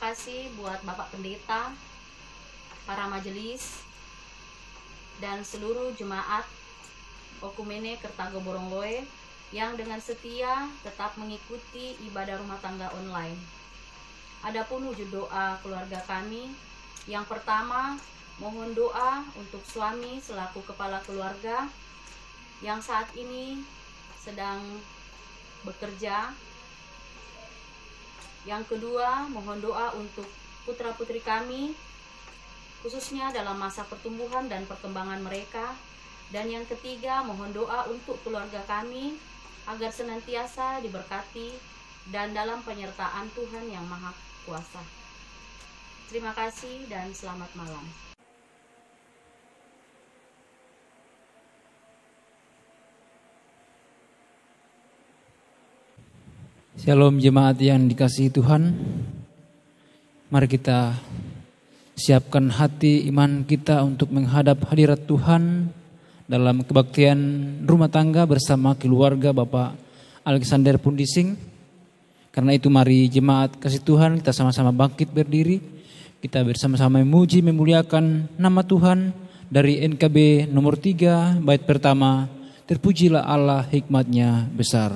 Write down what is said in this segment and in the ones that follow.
kasih buat Bapak Pendeta, para majelis, dan seluruh jemaat Okumene Kertago Borongloe yang dengan setia tetap mengikuti ibadah rumah tangga online. Adapun wujud doa keluarga kami, yang pertama mohon doa untuk suami selaku kepala keluarga yang saat ini sedang bekerja. Yang kedua, mohon doa untuk putra-putri kami, khususnya dalam masa pertumbuhan dan perkembangan mereka. Dan yang ketiga, mohon doa untuk keluarga kami, agar senantiasa diberkati dan dalam penyertaan Tuhan Yang Maha Kuasa. Terima kasih dan selamat malam. Shalom jemaat yang dikasihi Tuhan. Mari kita siapkan hati iman kita untuk menghadap hadirat Tuhan dalam kebaktian rumah tangga bersama keluarga Bapak Alexander Pundising. Karena itu mari jemaat kasih Tuhan kita sama-sama bangkit berdiri. Kita bersama-sama memuji memuliakan nama Tuhan dari NKB nomor 3 bait pertama. Terpujilah Allah, hikmat-Nya besar.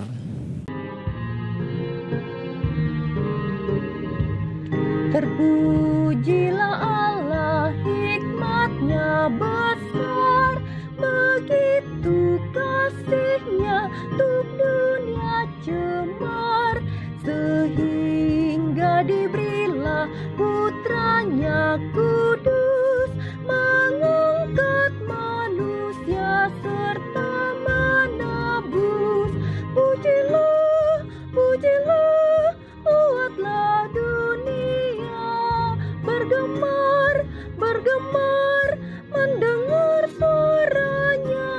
Terpujilah Allah, hikmat-Nya besar, begitu kasih-Nya untuk dunia cemar, sehingga diberilah putra-Nya kudus, mengangkat manusia serta menebus. Pujilah, pujilah, buatlah dunia bergemar, bergemar, mendengar suaranya.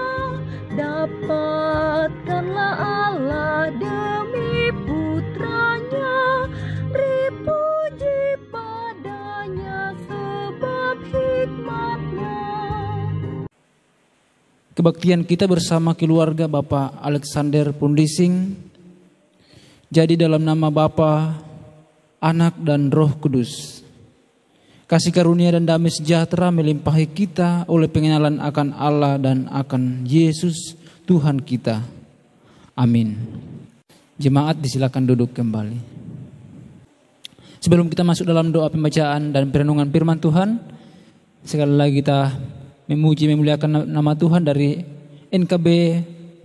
Dapatkanlah Allah demi putranya, beri puji padanya sebab hikmat-Nya. Kebaktian kita bersama keluarga Bapak Alexander Pundising jadi dalam nama Bapa, Anak dan Roh Kudus. Kasih karunia dan damai sejahtera melimpahi kita oleh pengenalan akan Allah dan akan Yesus Tuhan kita. Amin. Jemaat disilakan duduk kembali. Sebelum kita masuk dalam doa pembacaan dan perenungan firman Tuhan, sekali lagi kita memuji memuliakan nama Tuhan dari NKB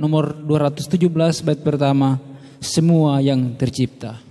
nomor 217 bait pertama, semua yang tercipta.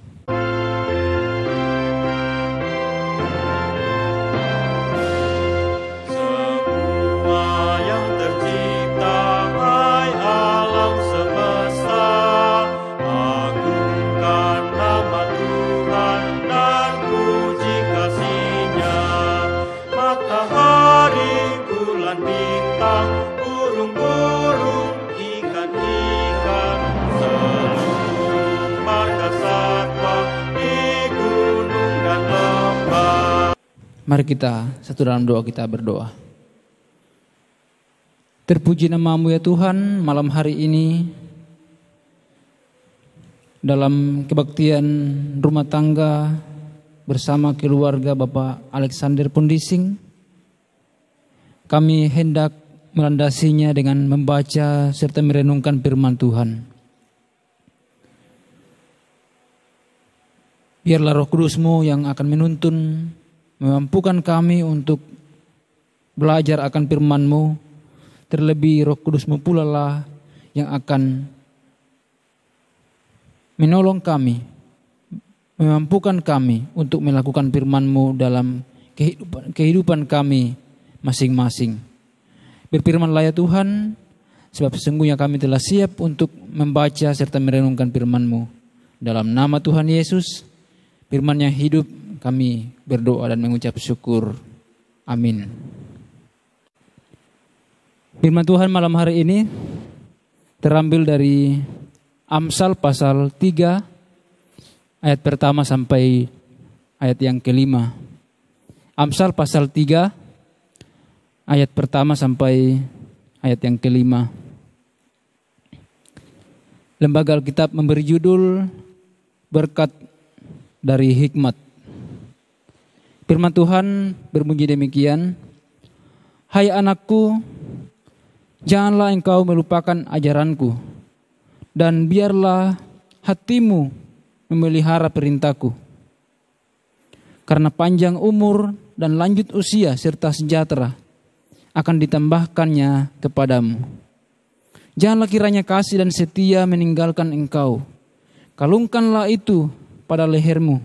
Mari kita satu dalam doa kita berdoa. Terpuji nama-Mu ya Tuhan, malam hari ini dalam kebaktian rumah tangga bersama keluarga Bapak Alexander Pundising, kami hendak melandasinya dengan membaca serta merenungkan firman Tuhan. Biarlah Roh Kudus-Mu yang akan menuntun, memampukan kami untuk belajar akan firman-Mu. Terlebih Roh Kudus-Mu pula lah yang akan menolong kami, memampukan kami untuk melakukan firman-Mu dalam kehidupan kami masing-masing. Berfirmanlah ya Tuhan, sebab sesungguhnya kami telah siap untuk membaca serta merenungkan firman-Mu. Dalam nama Tuhan Yesus, firman yang hidup, kami berdoa dan mengucap syukur. Amin. Firman Tuhan malam hari ini terambil dari Amsal pasal 3 ayat pertama sampai ayat yang kelima. Amsal pasal 3 ayat pertama sampai ayat yang kelima. Lembaga Alkitab memberi judul Berkat dari Hikmat. Firman Tuhan berbunyi demikian, "Hai anakku, janganlah engkau melupakan ajaranku, dan biarlah hatimu memelihara perintahku. Karena panjang umur dan lanjut usia serta sejahtera akan ditambahkannya kepadamu. Janganlah kiranya kasih dan setia meninggalkan engkau. Kalungkanlah itu pada lehermu,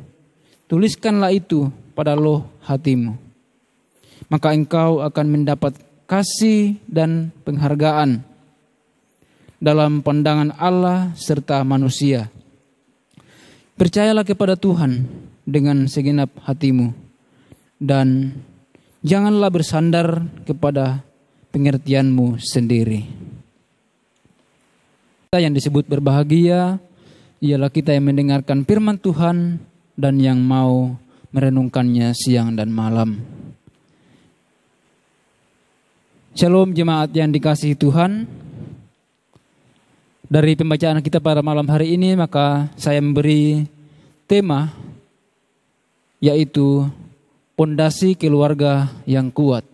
tuliskanlah itu pada loh hatimu. Maka engkau akan mendapat kasih dan penghargaan dalam pandangan Allah serta manusia. Percayalah kepada Tuhan dengan segenap hatimu, dan janganlah bersandar kepada pengertianmu sendiri." Kita yang disebut berbahagia ialah kita yang mendengarkan firman Tuhan dan yang mau merenungkannya siang dan malam. Shalom jemaat yang dikasihi Tuhan. Dari pembacaan kita pada malam hari ini, maka saya memberi tema yaitu pondasi keluarga yang kuat.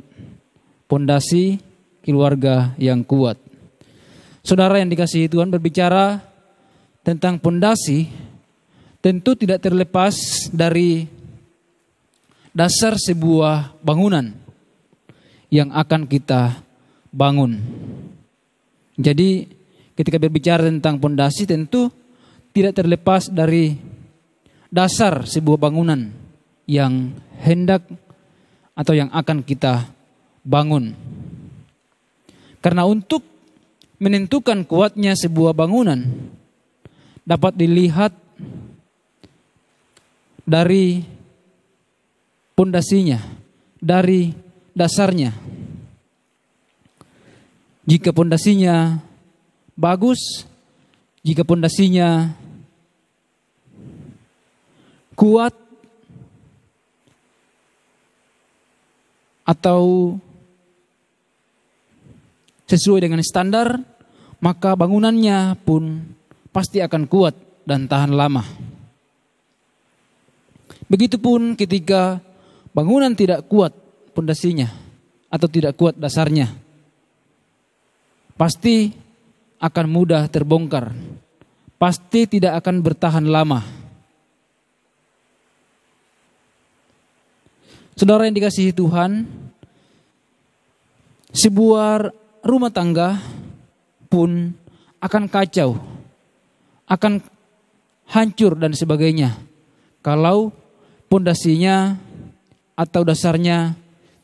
Pondasi keluarga yang kuat. Saudara yang dikasihi Tuhan, berbicara tentang pondasi tentu tidak terlepas dari dasar sebuah bangunan yang akan kita bangun. Jadi ketika berbicara tentang pondasi tentu tidak terlepas dari dasar sebuah bangunan yang hendak atau yang akan kita bangun. Karena untuk menentukan kuatnya sebuah bangunan dapat dilihat dari pondasinya, dari dasarnya. Jika pondasinya bagus, jika pondasinya kuat atau sesuai dengan standar, maka bangunannya pun pasti akan kuat dan tahan lama. Begitupun ketika bangunan tidak kuat pondasinya atau tidak kuat dasarnya, pasti akan mudah terbongkar, pasti tidak akan bertahan lama. Saudara yang dikasihi Tuhan, sebuah rumah tangga pun akan kacau, akan hancur dan sebagainya kalau pondasinya atau dasarnya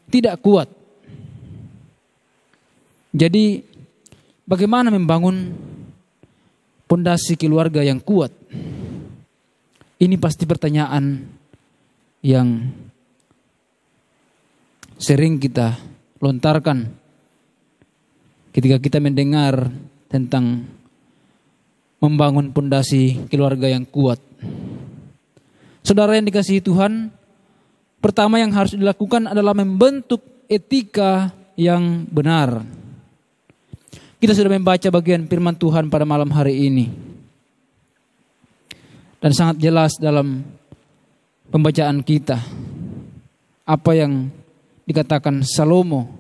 tidak kuat. Jadi bagaimana membangun pondasi keluarga yang kuat? Ini pasti pertanyaan yang sering kita lontarkan ketika kita mendengar tentang membangun pondasi keluarga yang kuat. Saudara yang dikasihi Tuhan, pertama yang harus dilakukan adalah membentuk etika yang benar. Kita sudah membaca bagian firman Tuhan pada malam hari ini. Dan sangat jelas dalam pembacaan kita apa yang dikatakan Salomo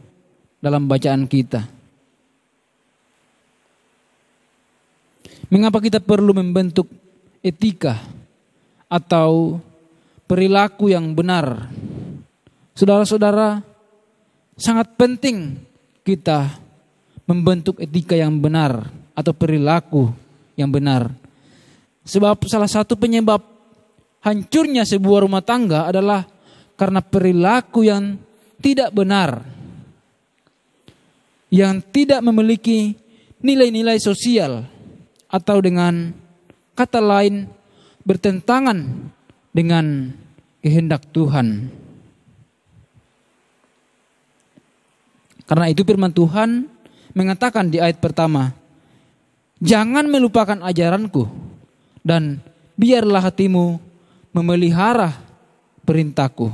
dalam bacaan kita. Mengapa kita perlu membentuk etika atau perilaku yang benar? Saudara-saudara, sangat penting kita membentuk etika yang benar atau perilaku yang benar. Sebab salah satu penyebab hancurnya sebuah rumah tangga adalah karena perilaku yang tidak benar, yang tidak memiliki nilai-nilai sosial, atau dengan kata lain bertentangan dengan kehendak Tuhan. Karena itu firman Tuhan mengatakan di ayat pertama, "Jangan melupakan ajaranku dan biarlah hatimu memelihara perintahku."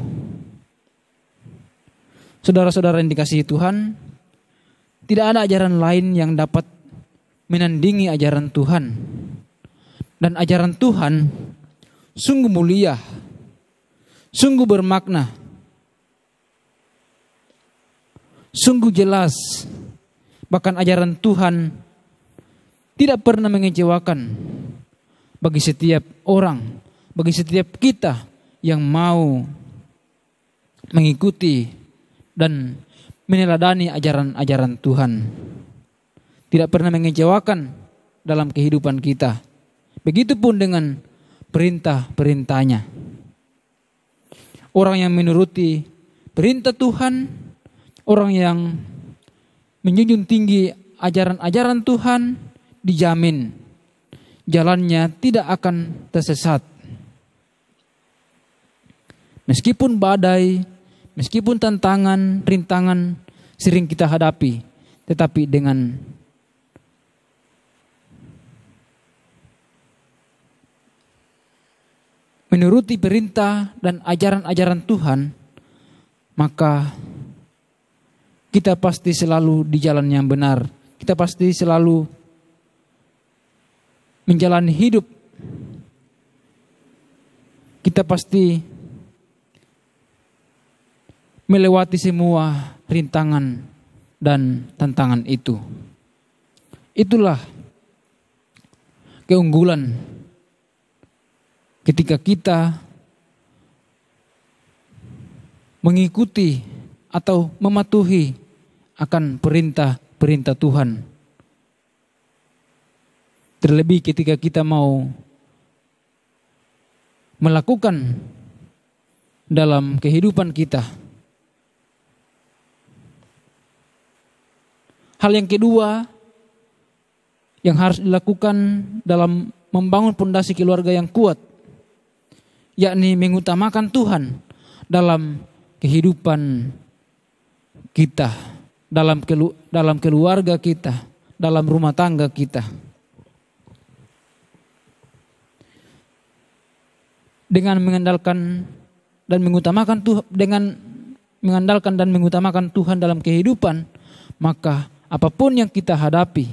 Saudara-saudara yang dikasihi Tuhan, tidak ada ajaran lain yang dapat menandingi ajaran Tuhan. Dan ajaran Tuhan sungguh mulia, sungguh bermakna, sungguh jelas. Bahkan ajaran Tuhan tidak pernah mengecewakan bagi setiap orang, bagi setiap kita yang mau mengikuti dan meneladani ajaran-ajaran Tuhan. Tidak pernah mengecewakan dalam kehidupan kita. Begitupun dengan perintah-perintahnya. Orang yang menuruti perintah Tuhan, orang yang menjunjung tinggi ajaran-ajaran Tuhan, dijamin jalannya tidak akan tersesat. Meskipun badai, meskipun tantangan, rintangan sering kita hadapi, tetapi dengan menuruti perintah dan ajaran-ajaran Tuhan, maka kita pasti selalu di jalan yang benar. Kita pasti selalu menjalani hidup. Kita pasti melewati semua rintangan dan tantangan itu. Itulah keunggulan ketika kita mengikuti atau mematuhi akan perintah-perintah Tuhan. Terlebih ketika kita mau melakukan dalam kehidupan kita. Hal yang kedua yang harus dilakukan dalam membangun pondasi keluarga yang kuat, yakni mengutamakan Tuhan dalam kehidupan kita, dalam keluarga kita, dalam rumah tangga kita. Dengan mengandalkan dan mengutamakan Tuhan, Tuhan dalam kehidupan, maka apapun yang kita hadapi,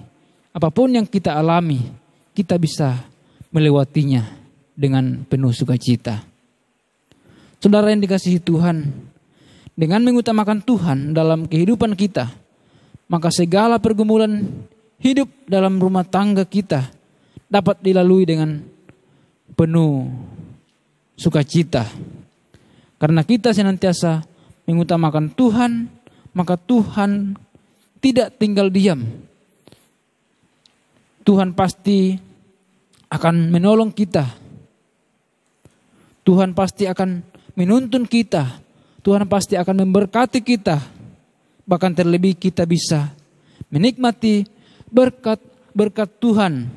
apapun yang kita alami, kita bisa melewatinya dengan penuh sukacita. Saudara yang dikasihi Tuhan, dengan mengutamakan Tuhan dalam kehidupan kita, maka segala pergumulan hidup dalam rumah tangga kita dapat dilalui dengan penuh sukacita. Karena kita senantiasa mengutamakan Tuhan, maka Tuhan tidak tinggal diam. Tuhan pasti akan menolong kita. Tuhan pasti akan menuntun kita. Tuhan pasti akan memberkati kita. Bahkan terlebih kita bisa menikmati berkat Tuhan.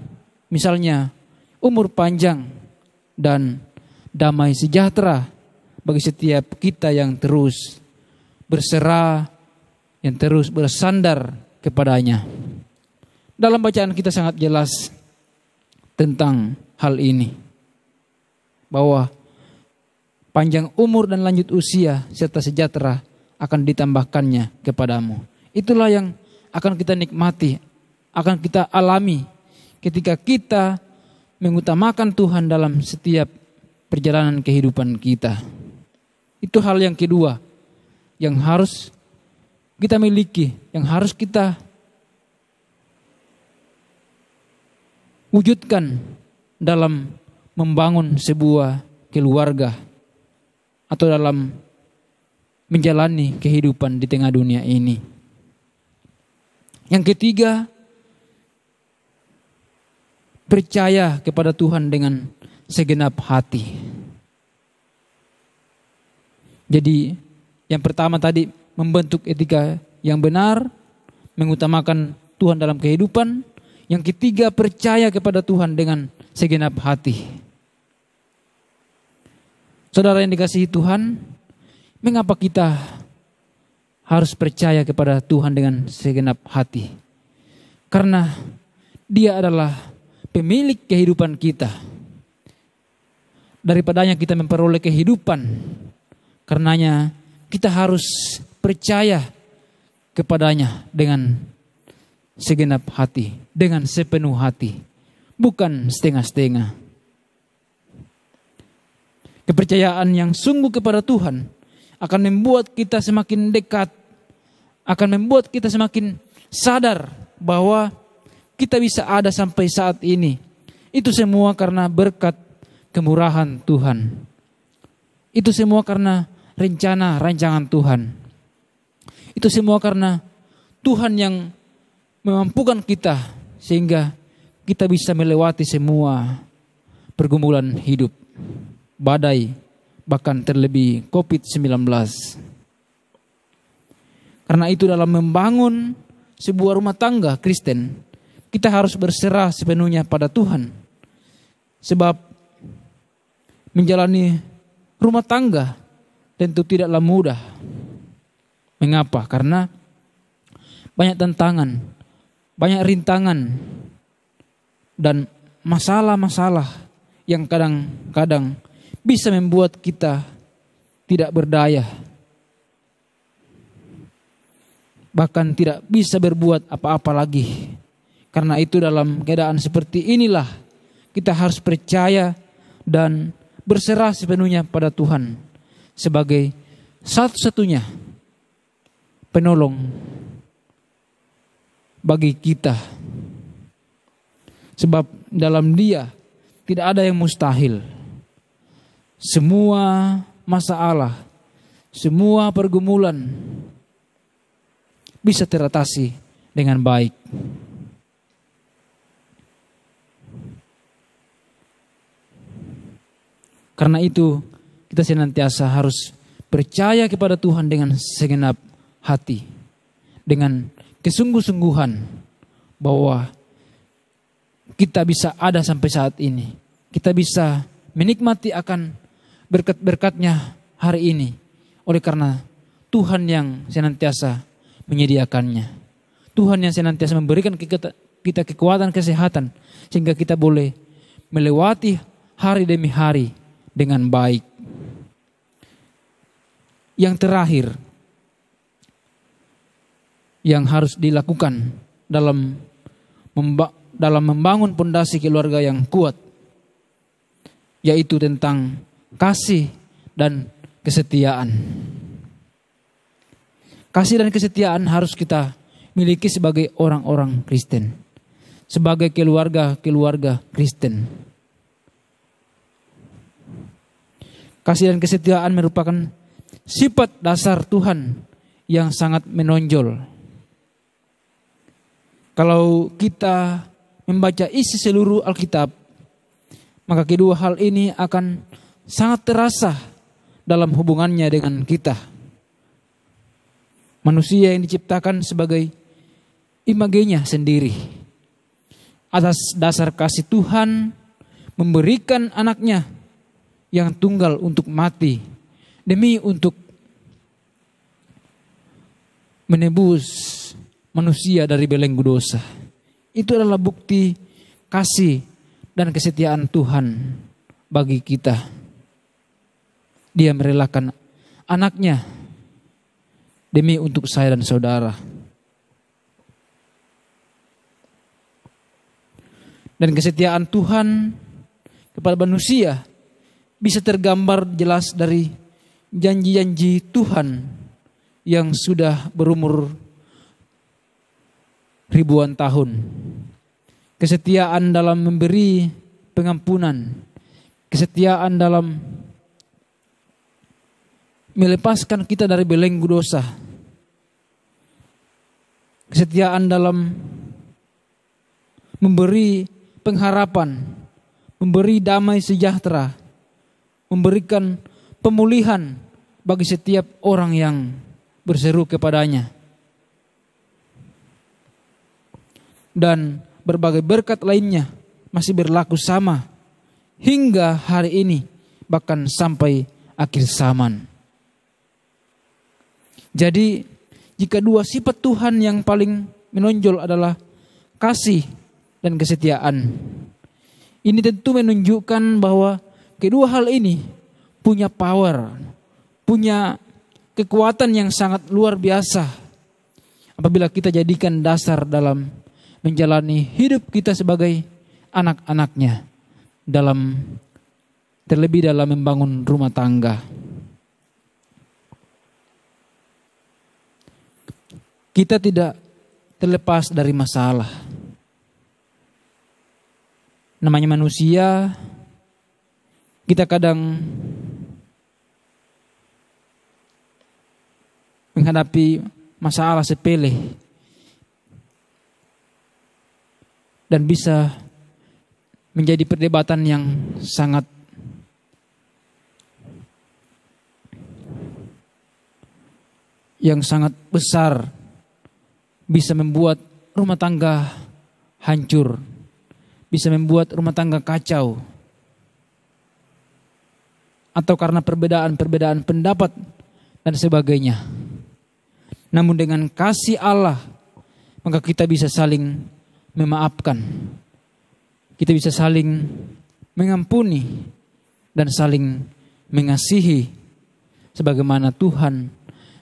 Misalnya umur panjang dan damai sejahtera bagi setiap kita yang terus berserah, yang terus bersandar kepadanya. Dalam bacaan kita sangat jelas tentang hal ini, bahwa panjang umur dan lanjut usia serta sejahtera akan ditambahkannya kepadamu. Itulah yang akan kita nikmati, akan kita alami ketika kita mengutamakan Tuhan dalam setiap perjalanan kehidupan kita. Itu hal yang kedua yang harus kita miliki, yang harus kita wujudkan dalam membangun sebuah keluarga atau dalam menjalani kehidupan di tengah dunia ini. Yang ketiga, percaya kepada Tuhan dengan segenap hati. Jadi yang pertama tadi membentuk etika yang benar, mengutamakan Tuhan dalam kehidupan. Yang ketiga, percaya kepada Tuhan dengan segenap hati. Saudara yang dikasihi Tuhan, mengapa kita harus percaya kepada Tuhan dengan segenap hati? Karena Dia adalah pemilik kehidupan kita. Daripadanya kita memperoleh kehidupan. Karenanya kita harus percaya kepadanya dengan segenap hati, dengan sepenuh hati, bukan setengah-setengah. Kepercayaan yang sungguh kepada Tuhan akan membuat kita semakin dekat, akan membuat kita semakin sadar bahwa kita bisa ada sampai saat ini. Itu semua karena berkat kemurahan Tuhan. Itu semua karena rencana rancangan Tuhan. Itu semua karena Tuhan yang memampukan kita sehingga kita bisa melewati semua pergumulan hidup, badai, bahkan terlebih COVID-19. Karena itu dalam membangun sebuah rumah tangga Kristen, kita harus berserah sepenuhnya pada Tuhan. Sebab menjalani rumah tangga tentu tidaklah mudah. Mengapa? Karena banyak tantangan, banyak rintangan, dan masalah-masalah yang kadang-kadang bisa membuat kita tidak berdaya. Bahkan tidak bisa berbuat apa-apa lagi. Karena itu dalam keadaan seperti inilah kita harus percaya dan berserah sepenuhnya pada Tuhan sebagai satu-satunya penolong bagi kita. Sebab dalam Dia tidak ada yang mustahil. Semua masalah, semua pergumulan bisa teratasi dengan baik. Karena itu kita senantiasa harus percaya kepada Tuhan dengan segenap hati, dengan kesungguh-sungguhan bahwa kita bisa ada sampai saat ini. Kita bisa menikmati akan berkat-berkatnya hari ini oleh karena Tuhan yang senantiasa menyediakannya. Tuhan yang senantiasa memberikan kita kekuatan, kesehatan sehingga kita boleh melewati hari demi hari dengan baik. Yang terakhir yang harus dilakukan dalam membangun pondasi keluarga yang kuat, yaitu tentang kasih dan kesetiaan. Kasih dan kesetiaan harus kita miliki sebagai orang-orang Kristen, sebagai keluarga-keluarga Kristen. Kasih dan kesetiaan merupakan sifat dasar Tuhan yang sangat menonjol. Kalau kita membaca isi seluruh Alkitab, maka kedua hal ini akan sangat terasa dalam hubungannya dengan kita. Manusia yang diciptakan sebagai imagenya sendiri. Atas dasar kasih Tuhan memberikan anaknya yang tunggal untuk mati demi untuk menebus manusia dari belenggu dosa. Itu adalah bukti kasih dan kesetiaan Tuhan bagi kita. Dia merelakan anaknya demi untuk saya dan saudara. Dan kesetiaan Tuhan kepada manusia bisa tergambar jelas dari janji-janji Tuhan yang sudah berumur ribuan tahun. Kesetiaan dalam memberi pengampunan, kesetiaan dalam melepaskan kita dari belenggu dosa, kesetiaan dalam memberi pengharapan, memberi damai sejahtera, memberikan pemulihan bagi setiap orang yang berseru kepadanya. Dan berbagai berkat lainnya masih berlaku sama hingga hari ini, bahkan sampai akhir zaman. Jadi jika dua sifat Tuhan yang paling menonjol adalah kasih dan kesetiaan, ini tentu menunjukkan bahwa kedua hal ini punya power, punya kekuatan yang sangat luar biasa apabila kita jadikan dasar dalam menjalani hidup kita sebagai anak-anaknya, terlebih dalam membangun rumah tangga. kita tidak terlepas dari masalah. Namanya manusia, kita kadang menghadapi masalah sepele dan bisa menjadi perdebatan yang sangat besar, bisa membuat rumah tangga hancur, bisa membuat rumah tangga kacau, atau karena perbedaan pendapat dan sebagainya. Namun dengan kasih Allah, maka kita bisa saling memaafkan, kita bisa saling mengampuni dan saling mengasihi sebagaimana Tuhan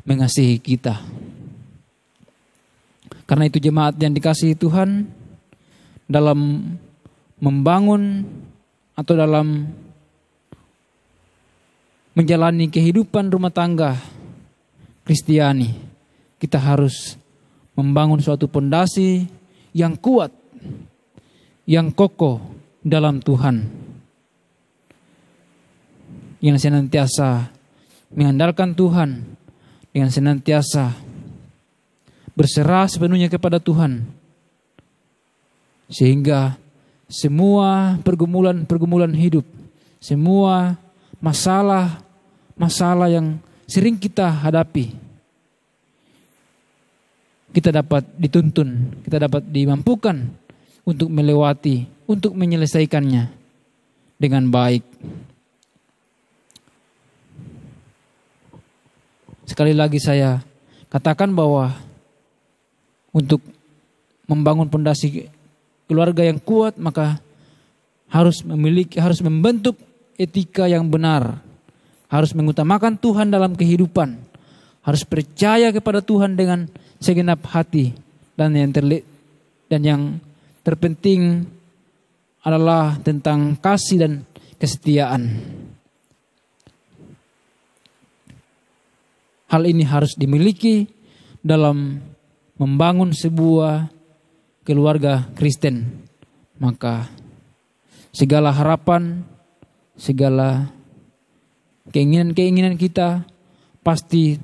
mengasihi kita. Karena itu jemaat yang dikasihi Tuhan, dalam membangun atau dalam menjalani kehidupan rumah tangga Kristiani, kita harus membangun suatu pondasi yang kuat, yang kokoh dalam Tuhan, yang senantiasa mengandalkan Tuhan, yang senantiasa berserah sepenuhnya kepada Tuhan, sehingga semua pergumulan hidup, semua masalah yang sering kita hadapi, kita dapat dituntun, kita dapat dimampukan untuk melewati, untuk menyelesaikannya dengan baik. Sekali lagi saya katakan bahwa untuk membangun pondasi keluarga yang kuat, maka harus membentuk etika yang benar, harus mengutamakan Tuhan dalam kehidupan, harus percaya kepada Tuhan dengan segenap hati, dan yang terpenting adalah tentang kasih dan kesetiaan. Hal ini harus dimiliki dalam membangun sebuah keluarga Kristen. Maka segala harapan, segala keinginan kita, pasti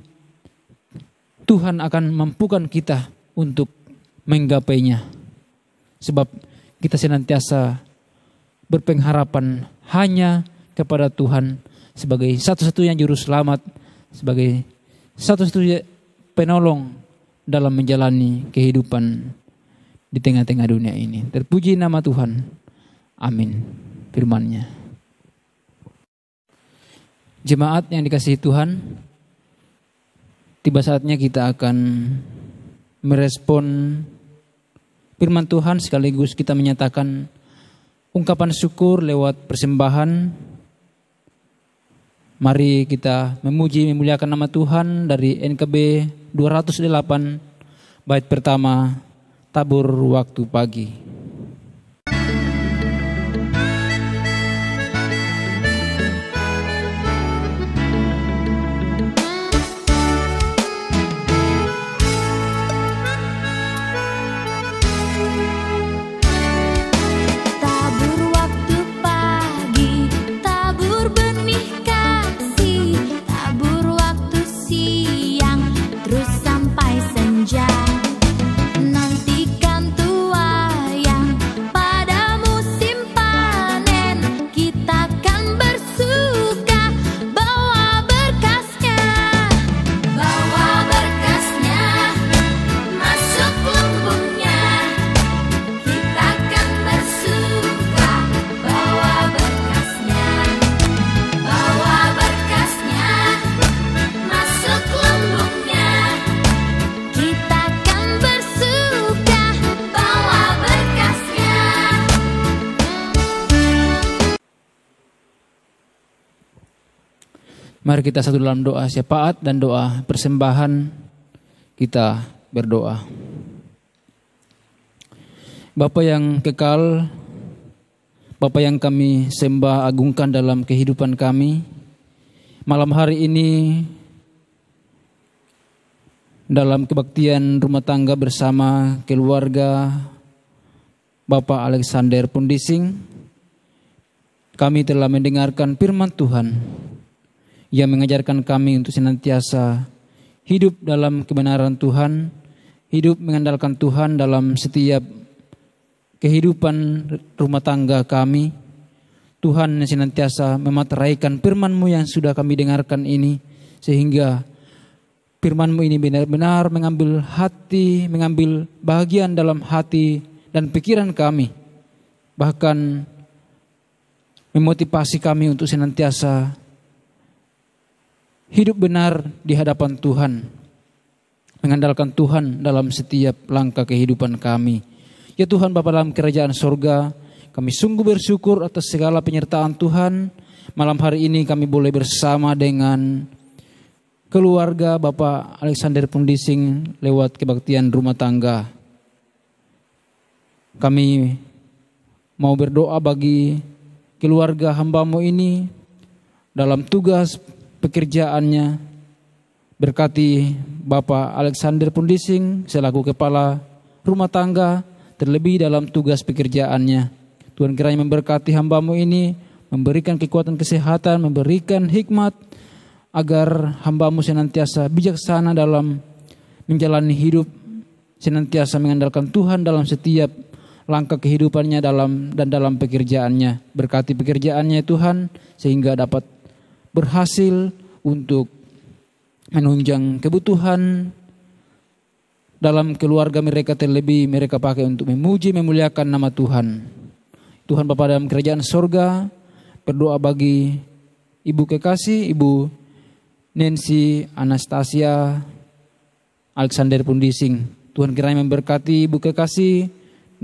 Tuhan akan mampukan kita untuk menggapainya. Sebab kita senantiasa berpengharapan hanya kepada Tuhan sebagai satu-satunya juru selamat, sebagai satu-satunya penolong dalam menjalani kehidupan di tengah-tengah dunia ini. Terpuji nama Tuhan. Amin. Firman-Nya. Jemaat yang dikasihi Tuhan, tiba saatnya kita akan merespon firman Tuhan, sekaligus kita menyatakan ungkapan syukur lewat persembahan. Mari kita memuji, memuliakan nama Tuhan dari NKB 208, bait pertama, tabur waktu pagi. Nantikan tuai Mari kita satu dalam doa syafaat dan doa persembahan, kita berdoa. Bapa yang kekal, Bapa yang kami sembah agungkan dalam kehidupan kami, malam hari ini dalam kebaktian rumah tangga bersama keluarga Bapak Alexander Pundising, kami telah mendengarkan firman Tuhan yang mengajarkan kami untuk senantiasa hidup dalam kebenaran Tuhan, hidup mengandalkan Tuhan dalam setiap kehidupan rumah tangga kami. Tuhan yang senantiasa memateraikan firman-Mu yang sudah kami dengarkan ini, sehingga firman-Mu ini benar-benar mengambil hati, mengambil bahagian dalam hati dan pikiran kami, bahkan memotivasi kami untuk senantiasa hidup benar di hadapan Tuhan, mengandalkan Tuhan dalam setiap langkah kehidupan kami. Ya Tuhan Bapa dalam kerajaan sorga, kami sungguh bersyukur atas segala penyertaan Tuhan. Malam hari ini kami boleh bersama dengan keluarga Bapak Alexander Pundising lewat kebaktian rumah tangga. Kami mau berdoa bagi keluarga hamba-Mu ini dalam tugas pekerjaannya. Berkati Bapak Alexander Pundising selaku kepala rumah tangga, terlebih dalam tugas pekerjaannya. Tuhan kiranya memberkati hamba-Mu ini, memberikan kekuatan kesehatan, memberikan hikmat, agar hamba-Mu senantiasa bijaksana dalam menjalani hidup, senantiasa mengandalkan Tuhan dalam setiap langkah kehidupannya dalam pekerjaannya. Berkati pekerjaannya Tuhan, sehingga dapat berhasil untuk menunjang kebutuhan dalam keluarga mereka, terlebih mereka pakai untuk memuji, memuliakan nama Tuhan. Tuhan Bapa dalam kerajaan sorga, berdoa bagi Ibu kekasih, Ibu Nancy Anastasia Alexander Pundising. Tuhan kiranya memberkati Ibu kekasih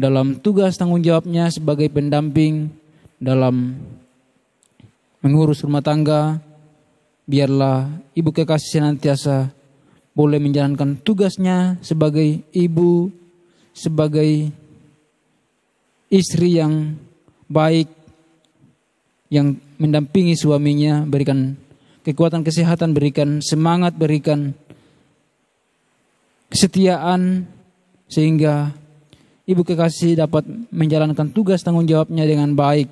dalam tugas tanggung jawabnya sebagai pendamping dalam mengurus rumah tangga. Biarlah Ibu kekasih senantiasa boleh menjalankan tugasnya sebagai ibu, sebagai istri yang baik, yang mendampingi suaminya, berikan kekuatan kesehatan, berikan semangat, berikan kesetiaan, sehingga Ibu kekasih dapat menjalankan tugas tanggung jawabnya dengan baik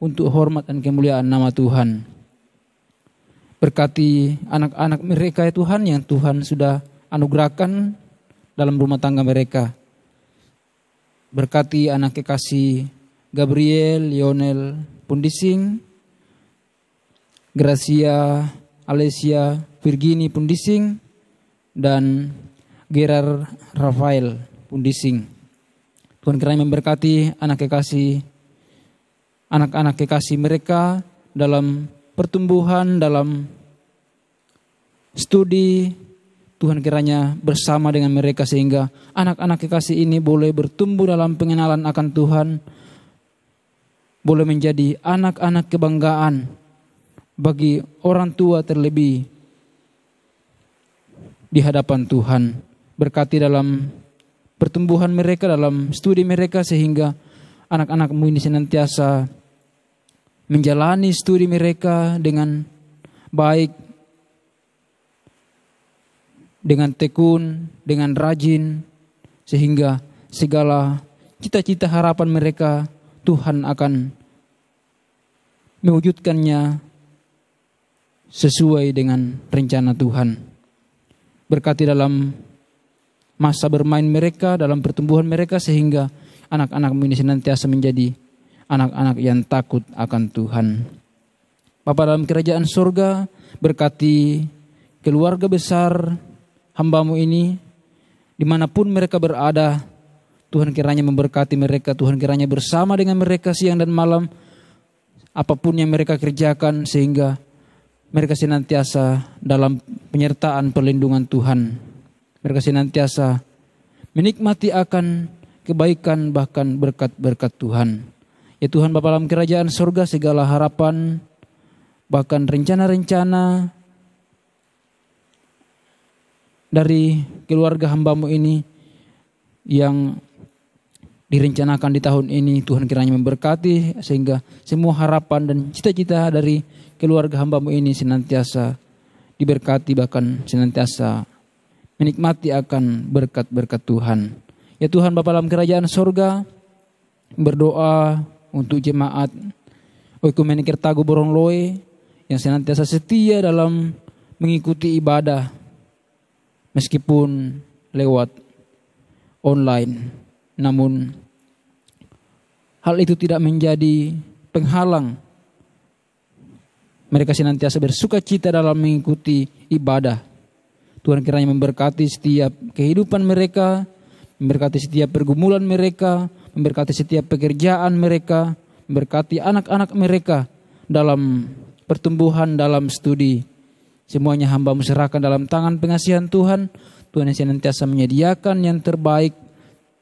untuk hormat dan kemuliaan nama Tuhan. Berkati anak-anak mereka ya Tuhan, yang Tuhan sudah anugerahkan dalam rumah tangga mereka. Berkati anak kekasih Gabriel Lionel Pundising, Gracia Alesia Virginie Pundising, dan Gerard Rafael Pundising. Tuhan kiranya memberkati anak-anak kekasih mereka dalam pertumbuhan, dalam studi. Tuhan kiranya bersama dengan mereka, sehingga anak-anak kekasih ini boleh bertumbuh dalam pengenalan akan Tuhan, boleh menjadi anak-anak kebanggaan bagi orang tua, terlebih di hadapan Tuhan. Berkati dalam pertumbuhan mereka, dalam studi mereka, sehingga anak-anak-Mu ini senantiasa menjalani studi mereka dengan baik, dengan tekun, dengan rajin, sehingga segala cita-cita harapan mereka Tuhan akan mewujudkannya sesuai dengan rencana Tuhan. Berkati dalam masa bermain mereka, dalam pertumbuhan mereka, sehingga anak-anak-Mu ini senantiasa menjadi anak-anak yang takut akan Tuhan. Bapa dalam kerajaan surga, berkati keluarga besar hamba-Mu ini, dimanapun mereka berada. Tuhan kiranya memberkati mereka, Tuhan kiranya bersama dengan mereka siang dan malam, apapun yang mereka kerjakan, sehingga mereka senantiasa dalam penyertaan perlindungan Tuhan. Mereka senantiasa menikmati akan kebaikan, bahkan berkat-berkat Tuhan. Ya Tuhan Bapa dalam kerajaan surga, segala harapan, bahkan rencana-rencana dari keluarga hamba-Mu ini yang direncanakan di tahun ini, Tuhan kiranya memberkati, sehingga semua harapan dan cita-cita dari keluarga hamba-Mu ini senantiasa diberkati, bahkan senantiasa menikmati akan berkat-berkat Tuhan. Ya Tuhan Bapa dalam kerajaan sorga, berdoa untuk jemaat Oikumene Kertago Borongloe yang senantiasa setia dalam mengikuti ibadah meskipun lewat online. Namun hal itu tidak menjadi penghalang mereka senantiasa bersuka cita dalam mengikuti ibadah. Tuhan kiranya memberkati setiap kehidupan mereka, memberkati setiap pergumulan mereka, memberkati setiap pekerjaan mereka, memberkati anak-anak mereka dalam pertumbuhan, dalam studi. Semuanya hamba serahkan dalam tangan pengasihan Tuhan. Tuhan yang senantiasa menyediakan yang terbaik,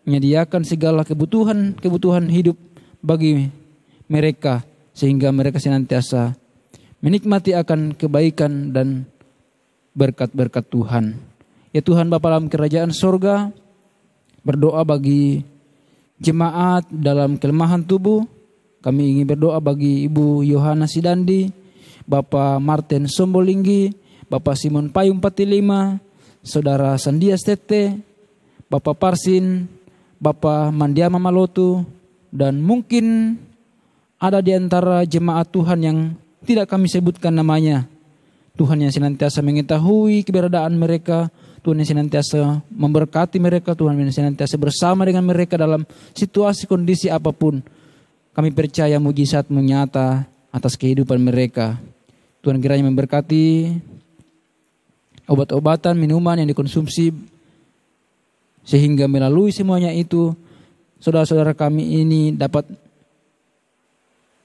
menyediakan segala kebutuhan hidup bagi mereka, sehingga mereka senantiasa menikmati akan kebaikan dan berkat-berkat Tuhan. Ya Tuhan Bapa dalam kerajaan sorga, berdoa bagi jemaat dalam kelemahan tubuh. Kami ingin berdoa bagi Ibu Yohana Sidandi, Bapak Martin Sombolinggi, Bapak Simon Payung 45, Saudara Sandia Stete, Bapak Parsin, Bapak Mandiama Malotu, dan mungkin ada di antara jemaat Tuhan yang tidak kami sebutkan namanya. Tuhan yang senantiasa mengetahui keberadaan mereka, Tuhan yang senantiasa memberkati mereka, Tuhan yang senantiasa bersama dengan mereka dalam situasi kondisi apapun. Kami percaya mujizat menyata atas kehidupan mereka. Tuhan kiranya memberkati obat-obatan, minuman yang dikonsumsi, sehingga melalui semuanya itu saudara-saudara kami ini dapat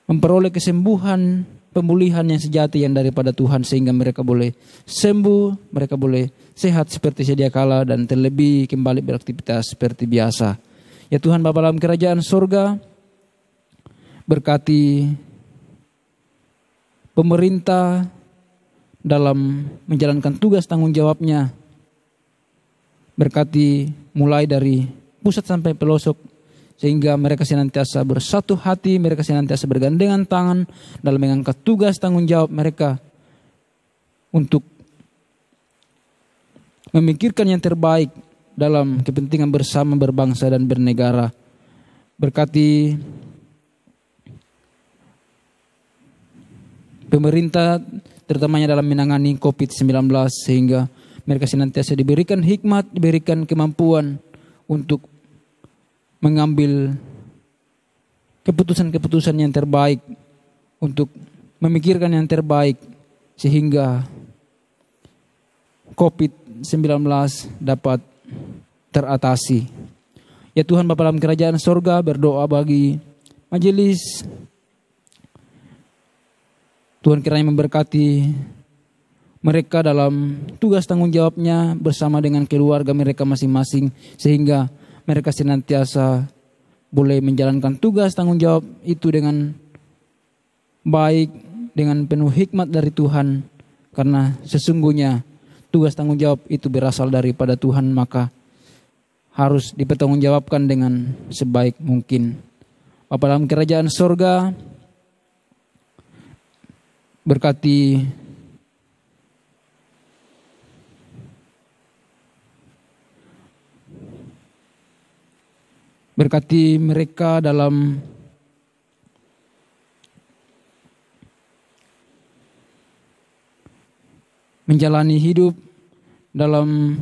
memperoleh kesembuhan, pemulihan yang sejati yang daripada Tuhan, sehingga mereka boleh sembuh, mereka boleh sehat seperti sedia kala dan terlebih kembali beraktivitas seperti biasa. Ya Tuhan Bapa dalam kerajaan sorga, berkati pemerintah dalam menjalankan tugas tanggung jawabnya. Berkati mulai dari pusat sampai pelosok, sehingga mereka senantiasa bersatu hati, mereka senantiasa bergandengan tangan dalam mengangkat tugas tanggung jawab mereka untuk memikirkan yang terbaik dalam kepentingan bersama berbangsa dan bernegara. Berkati pemerintah terutamanya dalam menangani COVID-19, sehingga mereka senantiasa diberikan hikmat, diberikan kemampuan untuk mengambil keputusan-keputusan yang terbaik, untuk memikirkan yang terbaik, sehingga COVID-19 dapat teratasi. Ya Tuhan Bapa dalam kerajaan sorga, berdoa bagi majelis. Tuhan kiranya memberkati mereka dalam tugas tanggung jawabnya bersama dengan keluarga mereka masing-masing, sehingga mereka senantiasa boleh menjalankan tugas tanggung jawab itu dengan baik, dengan penuh hikmat dari Tuhan. Karena sesungguhnya tugas tanggung jawab itu berasal daripada Tuhan, maka harus dipertanggungjawabkan dengan sebaik mungkin. Bapa dalam kerajaan sorga, berkati mereka dalam menjalani hidup dalam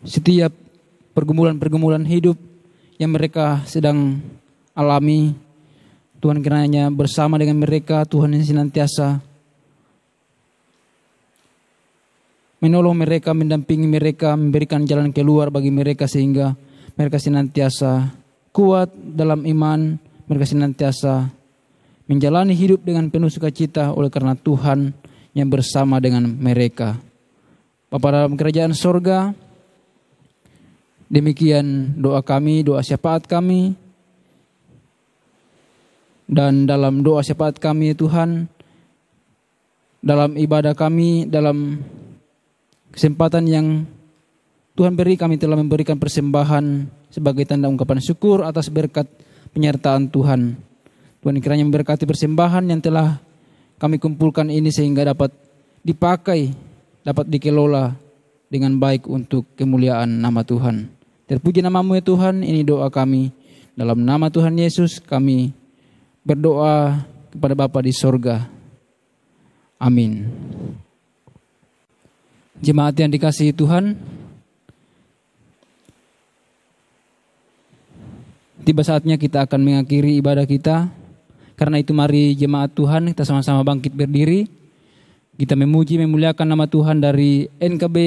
setiap pergumulan-pergumulan hidup yang mereka sedang alami. Tuhan kiranya bersama dengan mereka, Tuhan yang senantiasa menolong mereka, mendampingi mereka, memberikan jalan keluar bagi mereka, sehingga mereka senantiasa kuat dalam iman, mereka senantiasa menjalani hidup dengan penuh sukacita oleh karena Tuhan yang bersama dengan mereka. Bapa dalam kerajaan sorga, demikian doa kami, doa syafaat kami. Dan dalam doa syafaat kami Tuhan, dalam ibadah kami, dalam kesempatan yang Tuhan beri, kami telah memberikan persembahan sebagai tanda ungkapan syukur atas berkat penyertaan Tuhan. Tuhan kiranya memberkati persembahan yang telah kami kumpulkan ini sehingga dapat dipakai, dapat dikelola dengan baik untuk kemuliaan nama Tuhan. Terpuji namamu ya Tuhan, ini doa kami. Dalam nama Tuhan Yesus kami berdoa kepada Bapa di sorga. Amin. Jemaat yang dikasihi Tuhan, tiba saatnya kita akan mengakhiri ibadah kita. Karena itu mari jemaat Tuhan kita sama-sama bangkit berdiri. Kita memuji memuliakan nama Tuhan dari NKB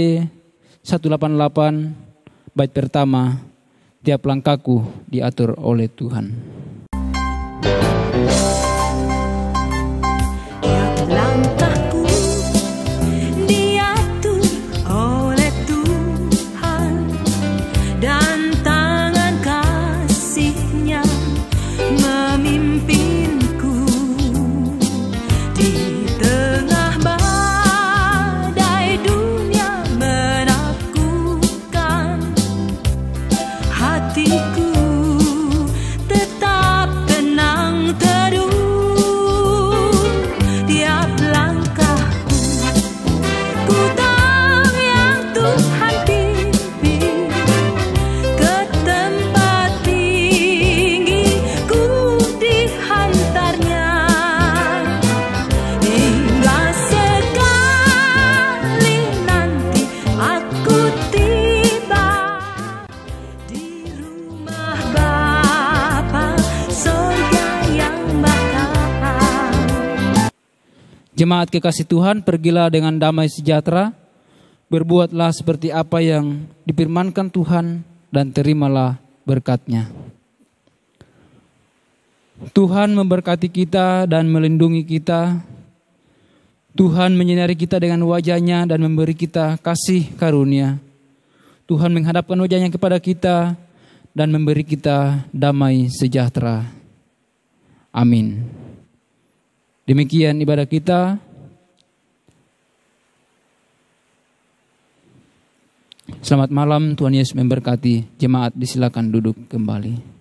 188 bait pertama. Tiap langkahku diatur oleh Tuhan. Tiap langkahku diatur oleh Tuhan, dan tangan kasih-Nya memimpinku di tengah badai dunia menakutkan. Hatiku tetap tenang teduh. Tiap langkahku ku tahu yang Tuhan pimpin ke tempat tinggi, ku dihantarnya hingga sekali nanti aku tiba di rumah Bapa surga yang bakal. Jemaat kekasih Tuhan, pergilah dengan damai sejahtera, berbuatlah seperti apa yang difirmankan Tuhan, dan terimalah berkat-Nya. Tuhan memberkati kita dan melindungi kita. Tuhan menyinari kita dengan wajah-Nya dan memberi kita kasih karunia. Tuhan menghadapkan wajah-Nya kepada kita dan memberi kita damai sejahtera. Amin. Demikian ibadah kita. Selamat malam, Tuhan Yesus memberkati. Jemaat disilakan duduk kembali.